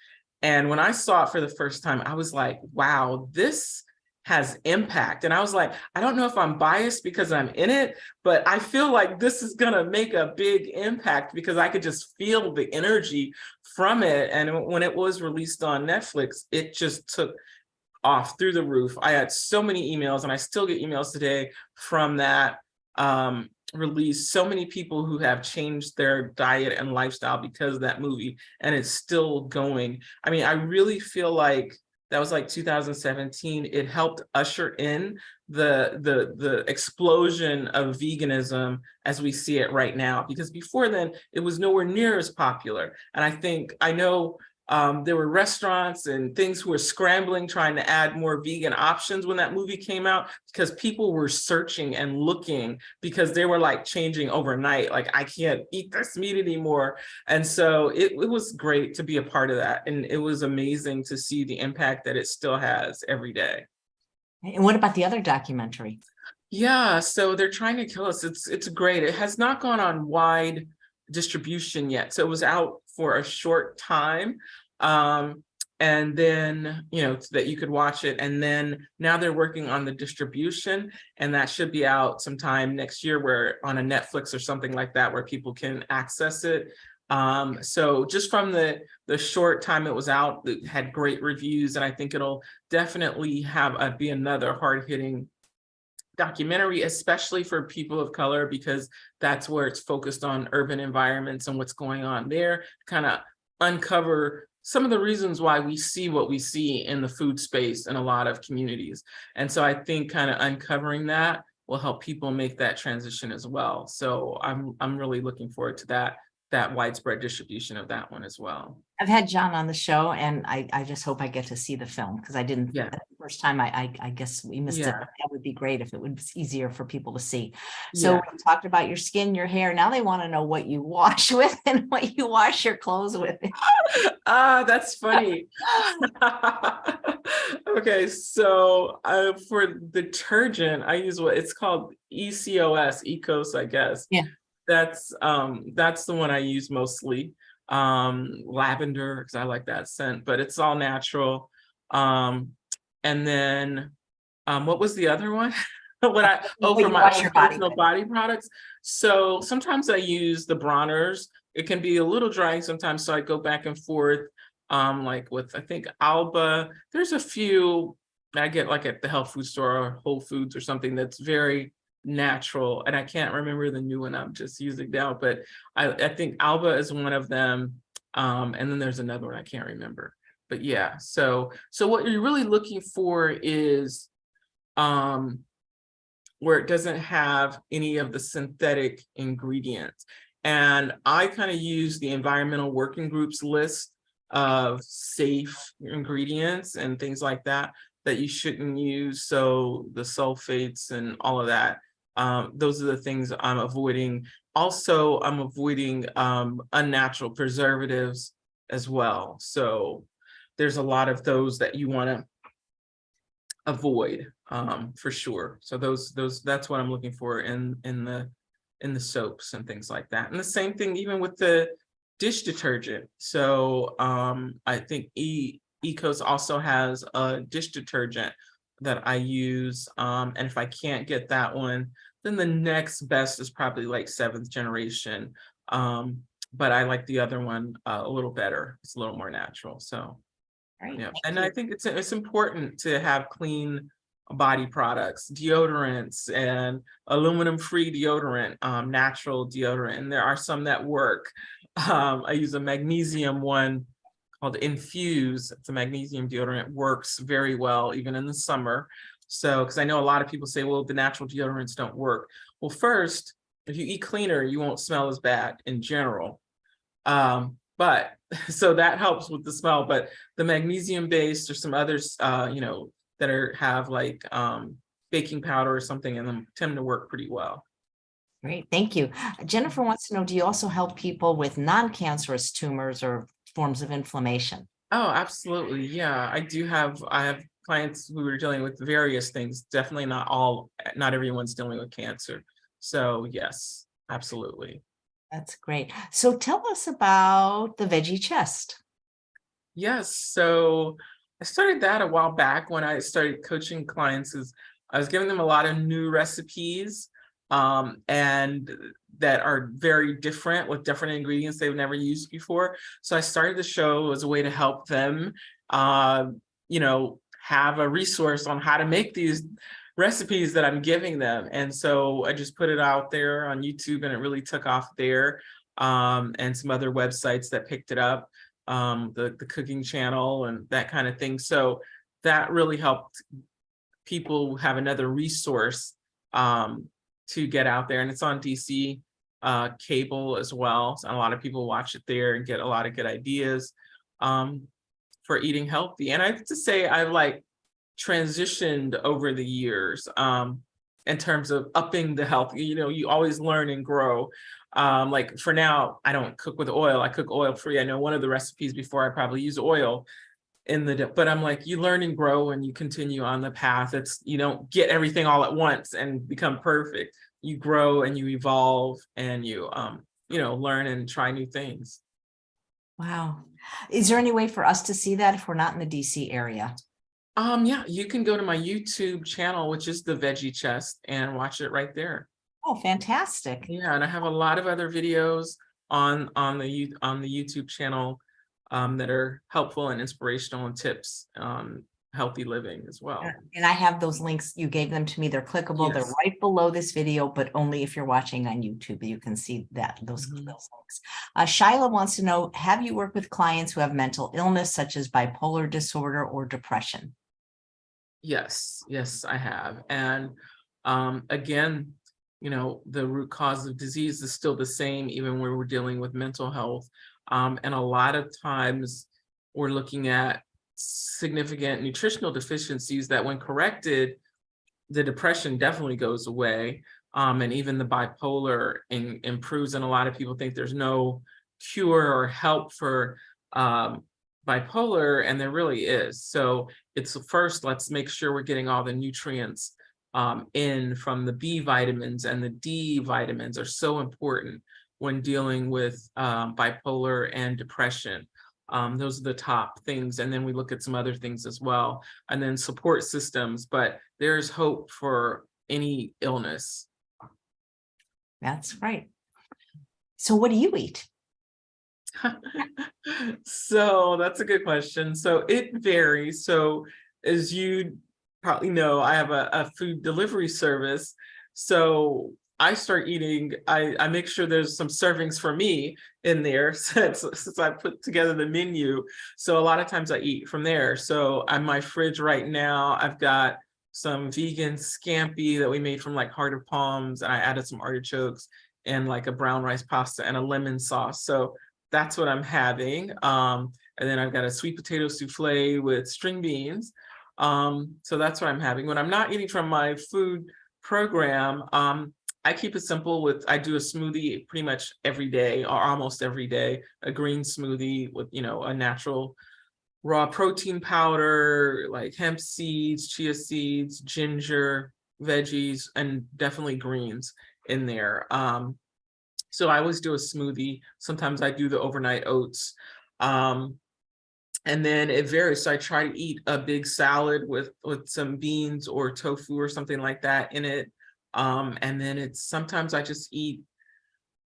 And when I saw it for the first time, I was like, wow, this has impact. And I was like, I don't know if I'm biased because I'm in it, but I feel like this is going to make a big impact, because I could just feel the energy from it. And when it was released on Netflix, it just took off through the roof. I had so many emails, and I still get emails today from that release. So many people who have changed their diet and lifestyle because of that movie, and it's still going. I mean, I really feel like that was like 2017. It helped usher in the explosion of veganism as we see it right now, because before then it was nowhere near as popular. And I know there were restaurants and things who were scrambling, trying to add more vegan options when that movie came out, because people were searching and looking, because they were like changing overnight. Like, I can't eat this meat anymore. And so it was great to be a part of that. And it was amazing to see the impact that it still has every day. And what about the other documentary? Yeah, so They're Trying to Kill Us. It's great. It has not gone on wide distribution yet. So it was out for a short time. And then, so that you could watch it. And then now they're working on the distribution, and that should be out sometime next year, where on a Netflix or something like that, where people can access it. So just from the short time it was out, it had great reviews, and I think it'll definitely be another hard-hitting documentary, especially for people of color, because that's where it's focused on urban environments and what's going on there, kind of uncover some of the reasons why we see what we see in the food space in a lot of communities. And so I think kind of uncovering that will help people make that transition as well. So I'm really looking forward to that widespread distribution of that one as well. I've had John on the show, and I just hope I get to see the film, because I didn't Yeah. the first time. I guess we missed it. Yeah. That would be great if it was easier for people to see. So Yeah. we talked about your skin, your hair. Now they want to know what you wash with and what you wash your clothes with. That's funny. Okay, so for detergent, I use what it's called ECOS, I guess. Yeah. That's the one I use mostly. Lavender, because I like that scent, but it's all natural. And then what was the other one? For my own personal body products. So sometimes I use the bronzers. It can be a little drying sometimes, so I go back and forth. Like with, I think, Alba. There's a few I get like at the health food store or Whole Foods or something that's very natural, and I can't remember the new one I'm just using now, but I think Alba is one of them. And then there's another one I can't remember. But yeah, so what you're really looking for is where it doesn't have any of the synthetic ingredients. And I kind of use the environmental working groups list of safe ingredients and things like that you shouldn't use. So the sulfates and all of that. Those are the things I'm avoiding. Also, I'm avoiding unnatural preservatives as well. So there's a lot of those that you want to avoid for sure. So that's what I'm looking for in the soaps and things like that. And the same thing even with the dish detergent. So I think Ecos also has a dish detergent that I use. And if I can't get that one, then the next best is probably like 7th generation. But I like the other one a little better. It's a little more natural. So Right. yeah, and I think it's important to have clean body products, deodorants, and aluminum-free deodorant, natural deodorant. And there are some that work. I use a magnesium one called Infuse. It's a magnesium deodorant, works very well even in the summer. So, because I know a lot of people say, well, the natural deodorants don't work. Well, first, if you eat cleaner, you won't smell as bad in general. But so that helps with the smell. But the magnesium based or some others, that have like baking powder or something in them tend to work pretty well. Great, thank you. Jennifer wants to know, do you also help people with non-cancerous tumors or forms of inflammation? Oh, absolutely. Yeah, I have clients who are dealing with various things. Definitely not everyone's dealing with cancer. So yes, absolutely. That's great. So tell us about the Veggie Chest. Yes. So I started that a while back when I started coaching clients. Is I was giving them a lot of new recipes, and that are very different with different ingredients they've never used before. So I started the show as a way to help them, uh, have a resource on how to make these recipes that I'm giving them. And so I just put it out there on YouTube, and it really took off there, and some other websites that picked it up, the cooking channel and that kind of thing. So that really helped people have another resource, to get out there. And it's on DC cable as well. So a lot of people watch it there and get a lot of good ideas, um, for eating healthy. And I have to say, I've like transitioned over the years, in terms of upping the health. You always learn and grow. Like for now, I don't cook with oil. I cook oil free. I know one of the recipes before I probably use oil but I'm like, you learn and grow and you continue on the path. You don't get everything all at once and become perfect. You grow and you evolve, and learn and try new things. Wow. Is there any way for us to see that if we're not in the DC area? Yeah, you can go to my YouTube channel, which is the Veggie Chest, and watch it right there. Oh, fantastic. Yeah, and I have a lot of other videos on the YouTube channel, that are helpful and inspirational and tips on healthy living as well. And I have those links. You gave them to me. They're clickable. They're Yes. right below this video, but only if you're watching on YouTube. You can see those Mhm. links. Shyla wants to know, have you worked with clients who have mental illness, such as bipolar disorder or depression? Yes, yes, I have. And again, the root cause of disease is still the same, even when we're dealing with mental health. And a lot of times we're looking at significant nutritional deficiencies that, when corrected, the depression definitely goes away. And even the bipolar improves. And a lot of people think there's no cure or help for, bipolar, and there really is. So it's first, let's make sure we're getting all the nutrients, in from the B vitamins, and the D vitamins are so important when dealing with, bipolar and depression. Those are the top things. And then we look at some other things as well, and then support systems. But there's hope for any illness. That's right. So what do you eat? So that's a good question. So it varies. So as you probably know, I have a food delivery service. So I make sure there's some servings for me in there since I put together the menu. So a lot of times I eat from there. So on my fridge right now, I've got some vegan scampi that we made from like heart of palms, and I added some artichokes and like a brown rice pasta and a lemon sauce. So that's what I'm having. And then I've got a sweet potato souffle with string beans. So that's what I'm having. When I'm not eating from my food program, I keep it simple I do a smoothie pretty much every day, or almost every day, a green smoothie with, a natural raw protein powder, like hemp seeds, chia seeds, ginger, veggies, and definitely greens in there. So I always do a smoothie. Sometimes I do the overnight oats. Um, and then it varies. So I try to eat a big salad with some beans or tofu or something like that in it. And then sometimes I just eat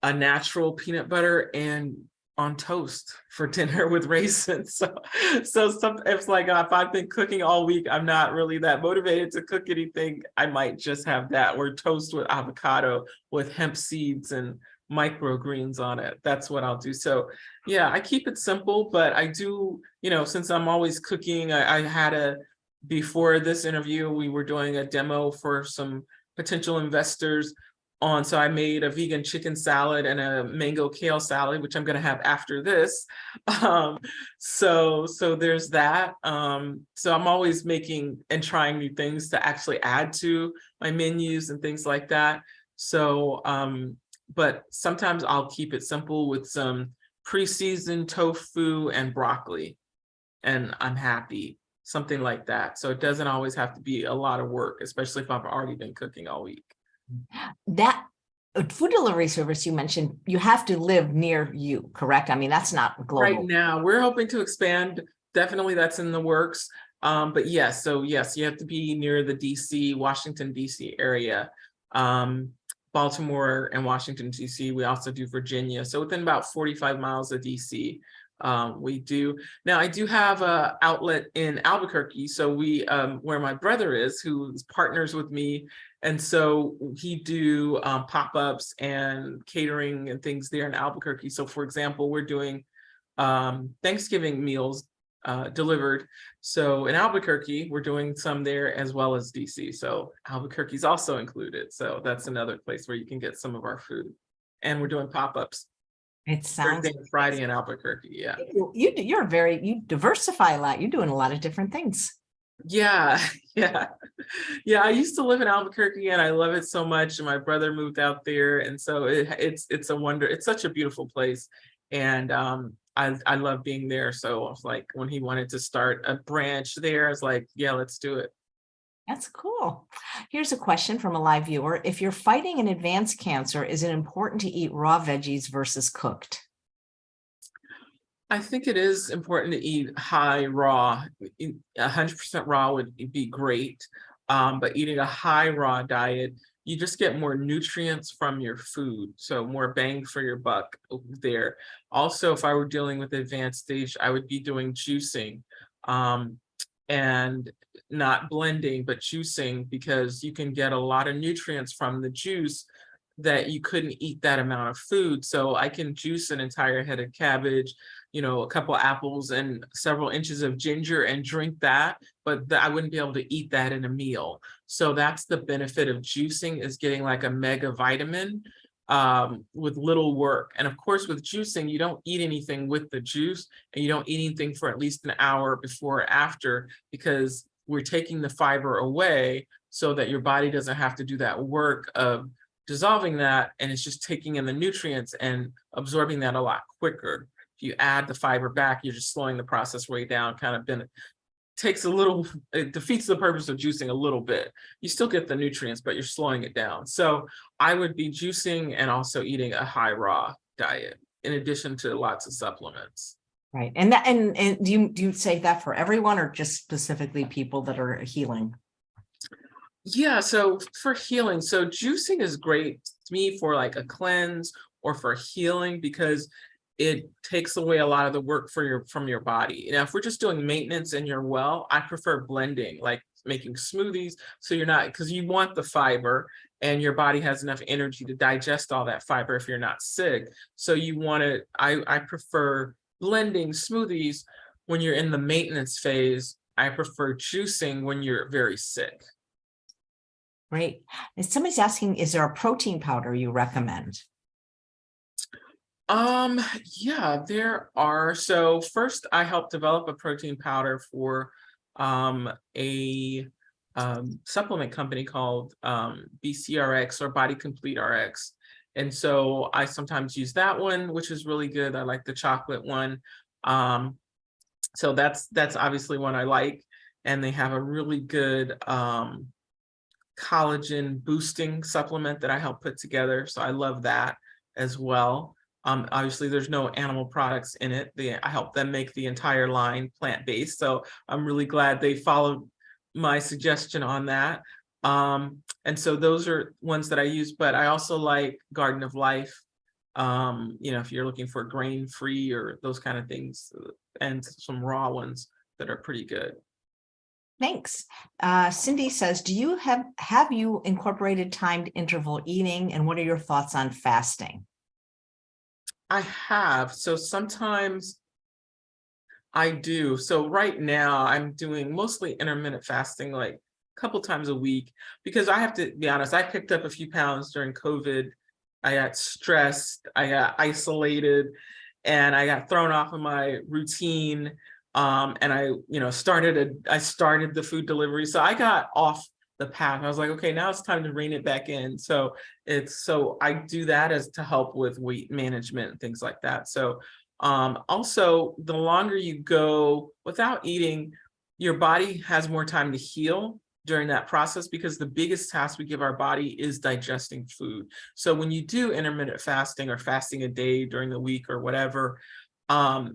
a natural peanut butter and on toast for dinner with raisins. It's like, if I've been cooking all week, I'm not really that motivated to cook anything. I might just have that, or toast with avocado with hemp seeds and microgreens on it. That's what I'll do. So yeah, I keep it simple, but I do, since I'm always cooking, before this interview, we were doing a demo for some potential investors so I made a vegan chicken salad and a mango kale salad, which I'm going to have after this. So there's that. So I'm always making and trying new things to actually add to my menus and things like that. So, but sometimes I'll keep it simple with some pre-seasoned tofu and broccoli. and I'm happy, something like that. So it doesn't always have to be a lot of work, especially if I've already been cooking all week. That food delivery service you mentioned, you have to live near you, correct? I mean, that's not Right global. now, we're hoping to expand. Definitely that's in the works. But yes, so yes, you have to be near the DC, Washington, DC area. Baltimore and Washington, DC. We also do Virginia. So within about 45 miles of DC, we do. Now I do have a outlet in Albuquerque. So we, where my brother is, who partners with me. And so he do pop-ups and catering and things there in Albuquerque. So for example, we're doing Thanksgiving meals delivered. So in Albuquerque, we're doing some there as well as DC. So Albuquerque's also included. So that's another place where you can get some of our food. And we're doing pop-ups It sounds Thursday and Friday in Albuquerque. Yeah. you diversify a lot. You're doing a lot of different things. Yeah, yeah. Yeah, I used to live in Albuquerque and I love it so much. And my brother moved out there. And so it's a wonder. It's such a beautiful place. And I love being there. So I was like, when he wanted to start a branch there, I was like, yeah, let's do it. That's cool. Here's a question from a live viewer. If you're fighting an advanced cancer, is it important to eat raw veggies versus cooked? I think it is important to eat high raw. 100% raw would be great. But eating a high raw diet, you just get more nutrients from your food. So more bang for your buck there. Also, if I were dealing with advanced stage, I would be doing juicing and not blending, but juicing, because you can get a lot of nutrients from the juice that you couldn't eat that amount of food. So I can juice an entire head of cabbage, a couple apples and several inches of ginger and drink that, but I wouldn't be able to eat that in a meal. So that's the benefit of juicing, is getting like a mega vitamin with little work. And of course, with juicing, you don't eat anything with the juice, and you don't eat anything for at least an hour before or after, because we're taking the fiber away so that your body doesn't have to do that work of dissolving that, and it's just taking in the nutrients and absorbing that a lot quicker. If you add the fiber back, you're just slowing the process way down, it defeats the purpose of juicing a little bit. You still get the nutrients, but you're slowing it down. So I would be juicing and also eating a high raw diet, in addition to lots of supplements. Right. And do you say that for everyone, or just specifically people that are healing? Yeah, so for healing, so juicing is great to me for like a cleanse or for healing, because it takes away a lot of the work from your body. Now, if we're just doing maintenance and you're well, I prefer blending, like making smoothies. So you're not, because you want the fiber and your body has enough energy to digest all that fiber if you're not sick. So you want to, I prefer blending smoothies when you're in the maintenance phase. I prefer juicing when you're very sick. Great. And somebody's asking, is there a protein powder you recommend? Yeah, there are. So first, I helped develop a protein powder for a supplement company called BCRX, or Body Complete RX. And so I sometimes use that one, which is really good. I like the chocolate one. So that's obviously one I like. And they have a really good collagen boosting supplement that I helped put together. So I love that as well. Obviously, there's no animal products in it. I help them make the entire line plant-based. So I'm really glad they followed my suggestion on that. And so those are ones that I use, but I also like Garden of Life. If you're looking for grain-free or those kind of things, and some raw ones that are pretty good. Thanks. Cindy says, do you have you incorporated timed interval eating, and what are your thoughts on fasting? I have. So sometimes I do. So right now I'm doing mostly intermittent fasting, like a couple times a week, because I have to be honest, I picked up a few pounds during COVID. I got stressed, I got isolated, and I got thrown off of my routine. And I started the food delivery. So I got off the path. I was like, okay, now it's time to rein it back in. So I do that as to help with weight management and things like that. So Also, the longer you go without eating, your body has more time to heal during that process, because the biggest task we give our body is digesting food. So when you do intermittent fasting or fasting a day during the week or whatever,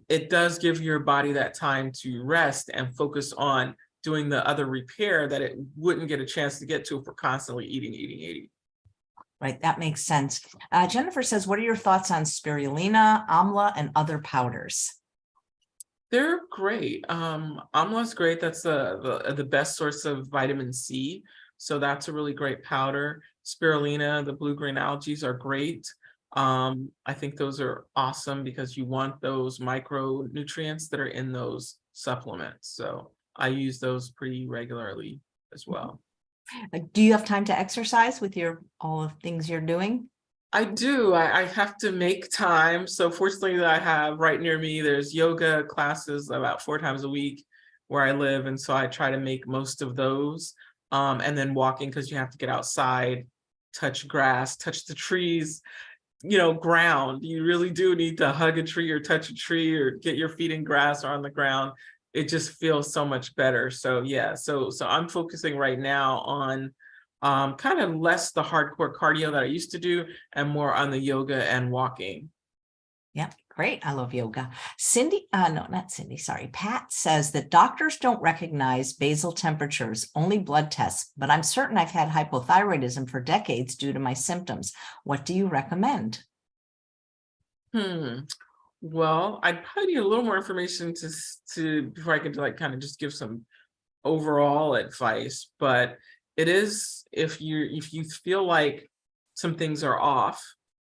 it does give your body that time to rest and focus on doing the other repair that it wouldn't get a chance to get to if we're constantly eating. Right, that makes sense. Jennifer says, what are your thoughts on spirulina, amla, and other powders? They're great. Amla's great. That's the best source of vitamin C. So that's a really great powder. Spirulina, the blue-green algae are great. I think those are awesome because you want those micronutrients that are in those supplements. So I use those pretty regularly as well. Do you have time to exercise with all the things you're doing? I do. I have to make time. So fortunately, I have right near me, there's yoga classes about 4 times a week where I live. And so I try to make most of those. And then walking, because you have to get outside, touch grass, touch the trees, ground. You really do need to hug a tree or touch a tree or get your feet in grass or on the ground. It just feels so much better. So yeah, so I'm focusing right now on kind of less the hardcore cardio that I used to do and more on the yoga and walking. Yeah, great. I love yoga. Cindy, no, not Cindy, sorry. Pat says that doctors don't recognize basal temperatures, only blood tests, but I'm certain I've had hypothyroidism for decades due to my symptoms. What do you recommend? Well, I'd probably need a little more information to before I could kind of just give some overall advice, but it is, if you feel like some things are off,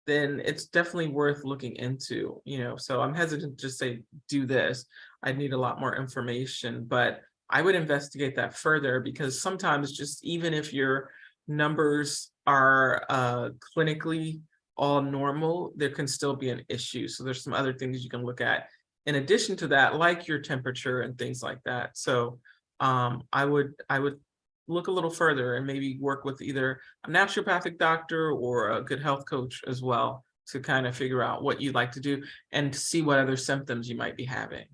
then it's definitely worth looking into, so I'm hesitant to just say do this. I'd need a lot more information, but I would investigate that further, because sometimes just even if your numbers are clinically all normal, there can still be an issue. So there's some other things you can look at in addition to that, like your temperature and things like that. So I would look a little further and maybe work with either a naturopathic doctor or a good health coach as well, to kind of figure out what you'd like to do and see what other symptoms you might be having.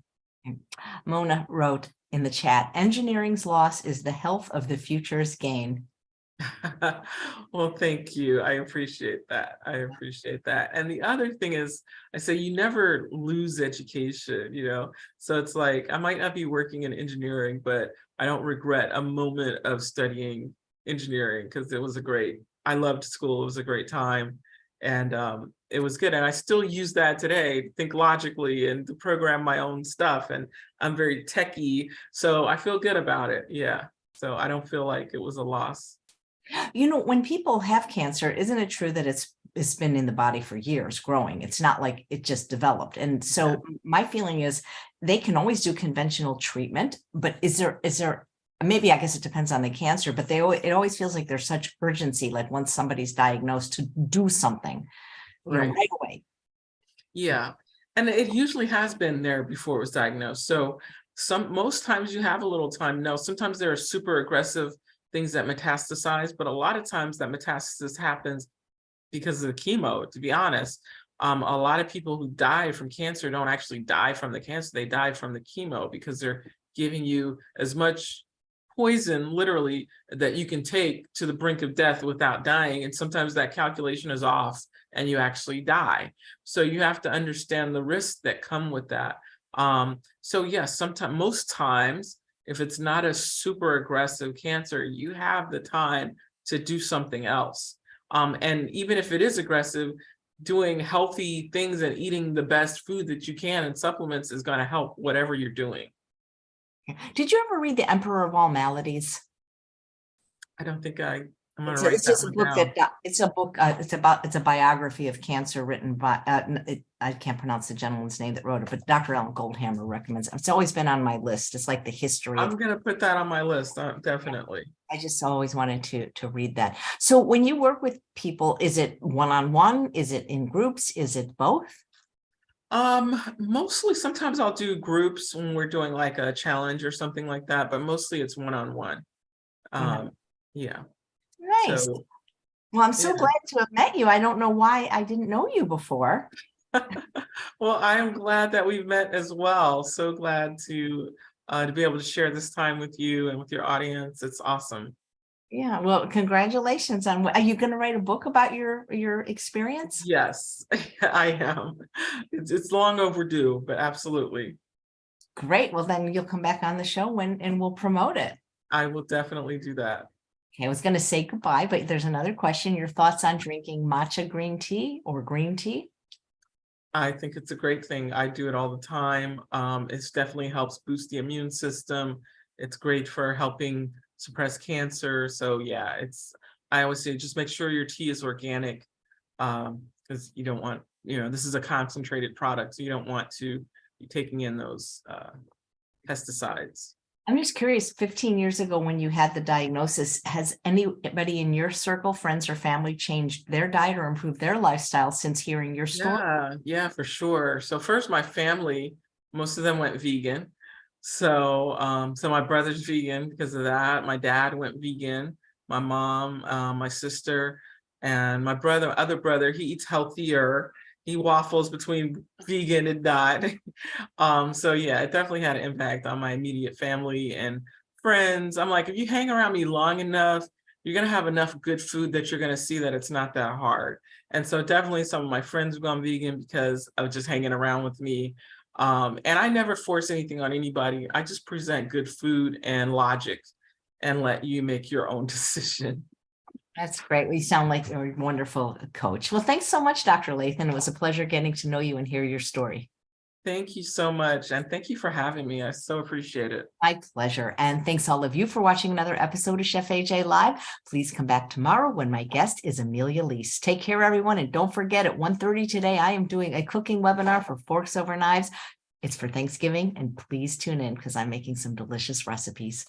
Mona wrote in the chat, engineering's loss is the health of the future's gain. Well, thank you. I appreciate that. And the other thing is, I say you never lose education, So it's like, I might not be working in engineering, but I don't regret a moment of studying engineering, because I loved school. It was a great time. And it was good. And I still use that today to think logically and to program my own stuff. And I'm very techie, so I feel good about it. Yeah. So I don't feel like it was a loss. When people have cancer, isn't it true that it's been in the body for years growing? It's not like it just developed. And so my feeling is they can always do conventional treatment, but is there, maybe, I guess it depends on the cancer, but it always feels like there's such urgency, like once somebody's diagnosed, to do something right away. Yeah. And it usually has been there before it was diagnosed. So most times you have a little time. No, sometimes there are super aggressive things that metastasize, but a lot of times that metastasis happens because of the chemo, to be honest. A lot of people who die from cancer don't actually die from the cancer, they die from the chemo, because they're giving you as much poison, literally, that you can take to the brink of death without dying. And sometimes that calculation is off and you actually die. So you have to understand the risks that come with that. So yes, most times, if it's not a super aggressive cancer, you have the time to do something else. And even if it is aggressive, doing healthy things and eating the best food that you can and supplements is going to help whatever you're doing. Did you ever read The Emperor of All Maladies? I don't think I'm going to write It's just that a one book down. it's a book. It's a biography of cancer written by, I can't pronounce the gentleman's name that wrote it, but Dr. Alan Goldhammer recommends it. It's always been on my list. It's like the history. I'm going to put that on my list, definitely. I just always wanted to read that. So when you work with people, is it one-on-one? Is it in groups? Is it both? Mostly, sometimes I'll do groups when we're doing like a challenge or something like that, but mostly it's one-on-one. Yeah. Nice. So, well, I'm so glad to have met you. I don't know why I didn't know you before. Well, I am glad that we've met as well. So glad to be able to share this time with you and with your audience. It's awesome. Yeah, well, congratulations on are you going to write a book about your experience? Yes, I am. It's long overdue, but absolutely. Great. Well, then you'll come back on the show when and we'll promote it. I will definitely do that. Okay, I was going to say goodbye, but there's another question. Your thoughts on drinking matcha green tea or green tea? I think it's a great thing. I do it all the time. It definitely helps boost the immune system. It's great for helping suppress cancer. So yeah, I always say just make sure your tea is organic, because you don't want, this is a concentrated product, so you don't want to be taking in those pesticides. I'm just curious, 15 years ago when you had the diagnosis, has anybody in your circle, friends or family, changed their diet or improved their lifestyle since hearing your story? Yeah, for sure. So first, my family, most of them went vegan. So my brother's vegan because of that. My dad went vegan. My mom, my sister, and my other brother, he eats healthier. He waffles between vegan and not. So yeah, it definitely had an impact on my immediate family and friends. I'm like, if you hang around me long enough, you're gonna have enough good food that you're gonna see that it's not that hard. And so definitely some of my friends have gone vegan because of just hanging around with me. And I never force anything on anybody. I just present good food and logic and let you make your own decision. That's great. We sound like a wonderful coach. Well, thanks so much, Dr. Lathon. It was a pleasure getting to know you and hear your story. Thank you so much. And thank you for having me. I so appreciate it. My pleasure. And thanks all of you for watching another episode of Chef AJ Live. Please come back tomorrow when my guest is Amelia Lease. Take care, everyone. And don't forget at 1:30 today, I am doing a cooking webinar for Forks Over Knives. It's for Thanksgiving. And please tune in because I'm making some delicious recipes.